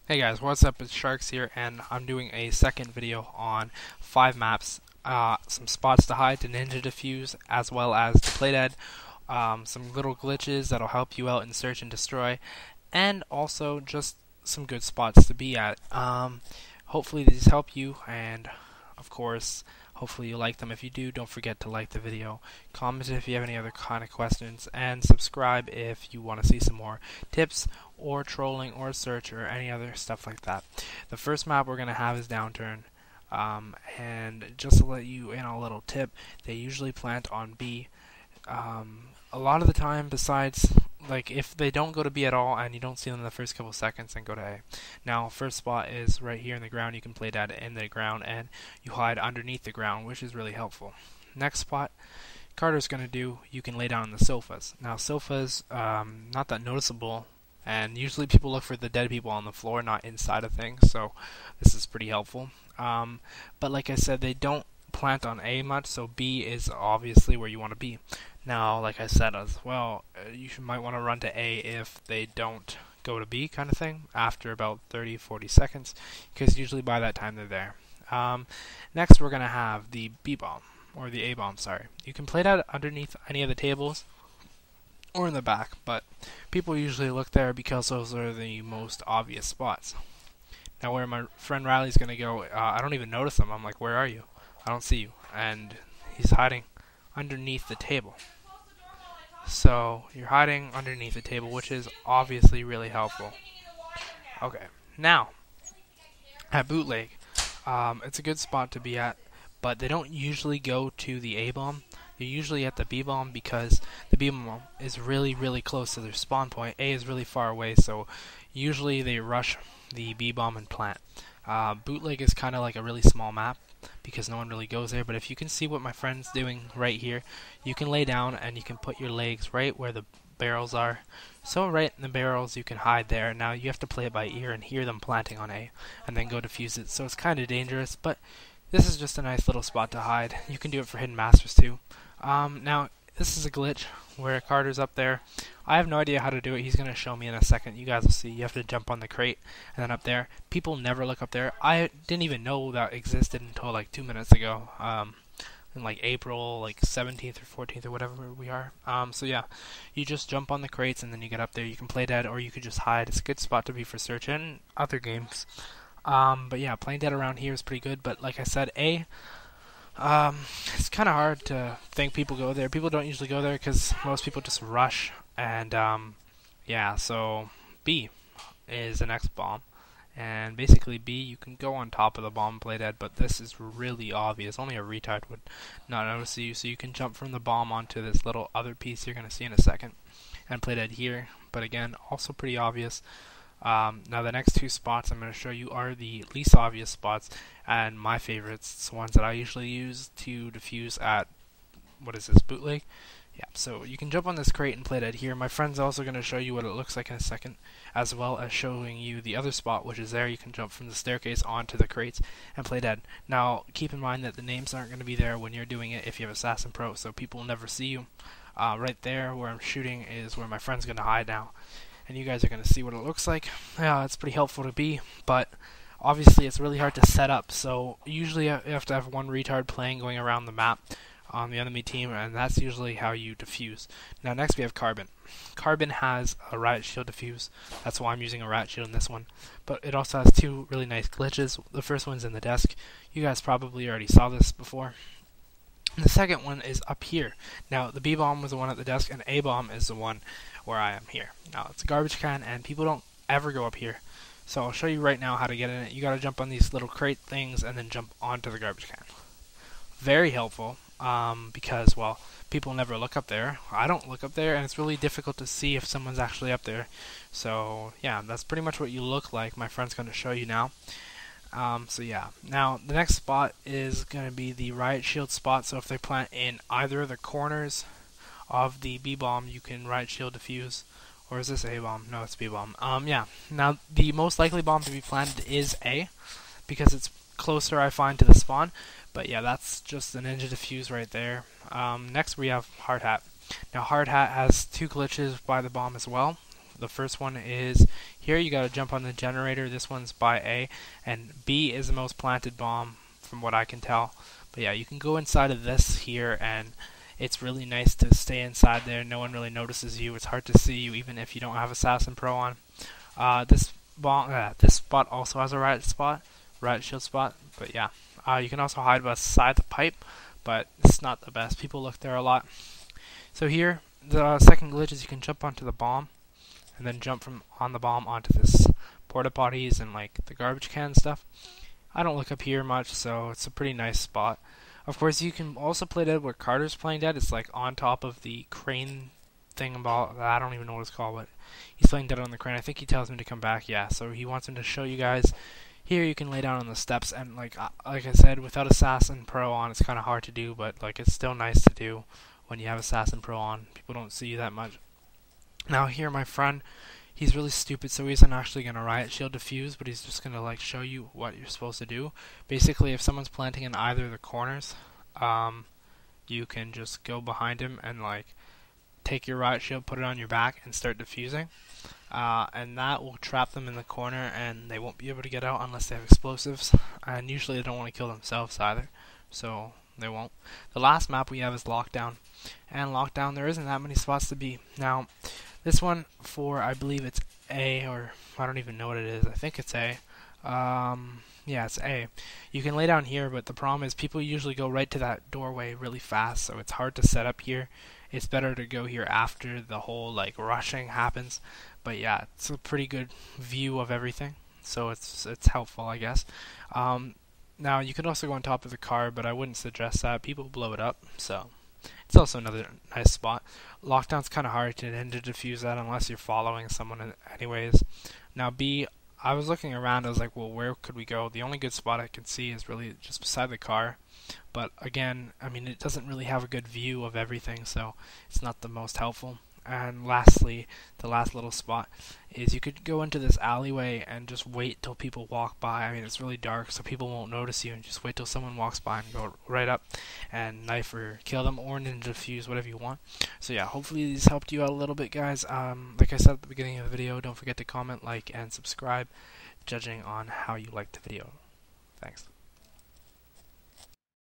Hey guys, what's up? It's Sharks here, and I'm doing a second video on 5 maps, some spots to hide to ninja defuse, as well as to play dead, some little glitches that'll help you out in search and destroy, and also just some good spots to be at. Hopefully these help you, and of course, hopefully you like them. If you do, don't forget to like the video, comment if you have any other kind of questions, and subscribe if you want to see some more tips or trolling or search or any other stuff like that. The first map we're going to have is Downturn. And just to let you in a little tip, they usually plant on B. A lot of the time, besides, like, if they don't go to B at all and you don't see them in the first couple seconds, then go to A. Now, first spot is right here in the ground. You can play that in the ground and you hide underneath the ground, which is really helpful. Next spot Carter's going to do, you can lay down on the sofas. Now, sofas, not that noticeable, and usually people look for the dead people on the floor, not inside of things, so this is pretty helpful. But like I said, they don't plant on A much, so B is obviously where you want to be. Now, like I said as well, might want to run to A if they don't go to B kind of thing after about 30-40 seconds, because usually by that time they're there. Next we're going to have the B bomb, or the A bomb, sorry. You can play that underneath any of the tables or in the back, but people usually look there because those are the most obvious spots. Now where my friend Riley's going to go, I don't even notice him. I'm like, where are you? I don't see you. And he's hiding underneath the table. So you're hiding underneath the table, which is obviously really helpful. Okay, now at Bootleg, it's a good spot to be at, but they don't usually go to the A bomb. They're usually at the B bomb because the B bomb is really, really close to their spawn point. A is really far away, so usually they rush the B bomb and plant. Bootleg is kind of like a really small map because no one really goes there, but if you can see what my friend's doing right here, you can lay down and you can put your legs right where the barrels are. So right in the barrels you can hide there. Now you have to play it by ear and hear them planting on A and then go defuse it, so it's kind of dangerous, but this is just a nice little spot to hide. You can do it for hidden masters too. Now this is a glitch where Carter's up there. I have no idea how to do it. He's going to show me in a second. You guys will see. You have to jump on the crate and then up there. People never look up there. I didn't even know that existed until like 2 minutes ago. In like April, like 17th or 14th or whatever we are. So yeah, you just jump on the crates and then you get up there. You can play dead or you could just hide. It's a good spot to be for search and other games. But yeah, playing dead around here is pretty good. But like I said, A, it's kind of hard to think people go there. People don't usually go there because most people just rush. And yeah, so B is the next bomb. And basically B, you can go on top of the bomb and play dead, but this is really obvious. Only a retard would not notice you. So you can jump from the bomb onto this little other piece you're going to see in a second and play dead here. But again, also pretty obvious. Now the next two spots I'm going to show you are the least obvious spots and my favorites. It's the ones that I usually use to defuse at, what is this, Bootleg? Yeah, so you can jump on this crate and play dead here. My friend's also going to show you what it looks like in a second, as well as showing you the other spot, which is there. You can jump from the staircase onto the crates and play dead. Now, keep in mind that the names aren't going to be there when you're doing it if you have Assassin Pro, so people will never see you. Right there where I'm shooting is where my friend's going to hide now, and you guys are going to see what it looks like. Yeah, it's pretty helpful to be, but obviously it's really hard to set up, so usually you have to have one retard playing going around the map on the enemy team, and that's usually how you defuse. Now next we have Carbon. Carbon has a riot shield defuse. That's why I'm using a riot shield in this one. But it also has two really nice glitches. The first one's in the desk. You guys probably already saw this before. And the second one is up here. Now the B bomb was the one at the desk, and A bomb is the one where I am here. Now it's a garbage can, and people don't ever go up here. So I'll show you right now how to get in it. You gotta jump on these little crate things and then jump onto the garbage can. Very helpful. Because, well, people never look up there. I don't look up there, and it's really difficult to see if someone's actually up there. So, yeah, that's pretty much what you look like. My friend's going to show you now. So, yeah. Now, the next spot is going to be the riot shield spot. So, if they plant in either of the corners of the B-bomb, you can riot shield defuse. Or is this A-bomb? No, it's B-bomb. Yeah. Now, the most likely bomb to be planted is A, because it's closer, I find, to the spawn. But yeah, that's just the ninja defuse right there. Next we have Hardhat. Now Hardhat has two glitches by the bomb as well. The first one is here. You gotta jump on the generator. This one's by A, and B is the most planted bomb from what I can tell. But yeah, you can go inside of this here, and it's really nice to stay inside there. No one really notices you. It's hard to see you even if you don't have Assassin Pro on. This spot also has a riot shield spot. But yeah, you can also hide beside the pipe, but it's not the best. People look there a lot. So here, the second glitch is you can jump onto the bomb, and then jump from on the bomb onto this porta potties and like the garbage can stuff. I don't look up here much, so it's a pretty nice spot. Of course, you can also play dead where Carter's playing dead. It's like on top of the crane thing about, I don't even know what it's called, but he's playing dead on the crane. I think he tells me to come back, yeah, so he wants him to show you guys. Here you can lay down on the steps, and like I said, without Assassin Pro on, it's kind of hard to do, but like it's still nice to do when you have Assassin Pro on. People don't see you that much. Now here, my friend, he's really stupid, so he isn't actually going to riot shield defuse, but he's just going to like show you what you're supposed to do. Basically, if someone's planting in either of the corners, you can just go behind him and like take your riot shield, put it on your back, and start defusing. And that will trap them in the corner, and they won't be able to get out unless they have explosives. And usually they don't want to kill themselves either, so they won't. The last map we have is Lockdown, and Lockdown, there isn't that many spots to be. Now, this one for, I believe it's A, or I don't even know what it is. I think it's A. Yeah, it's A. You can lay down here, but the problem is people usually go right to that doorway really fast, so it's hard to set up here. It's better to go here after the whole like rushing happens. But yeah, it's a pretty good view of everything, so it's helpful, I guess. Now you could also go on top of the car, but I wouldn't suggest that. People blow it up, so it's also another nice spot. Lockdown's kind of hard to defuse that unless you're following someone anyways. Now B, I was looking around, I was like, well, where could we go? The only good spot I could see is really just beside the car. But again, I mean, it doesn't really have a good view of everything, so it's not the most helpful. And lastly, the last little spot is you could go into this alleyway and just wait till people walk by. I mean, it's really dark, so people won't notice you, and just wait till someone walks by and go right up and knife or kill them, or ninja defuse, whatever you want. So yeah, hopefully these helped you out a little bit, guys. Like I said at the beginning of the video, don't forget to comment, like, and subscribe, judging on how you liked the video. Thanks.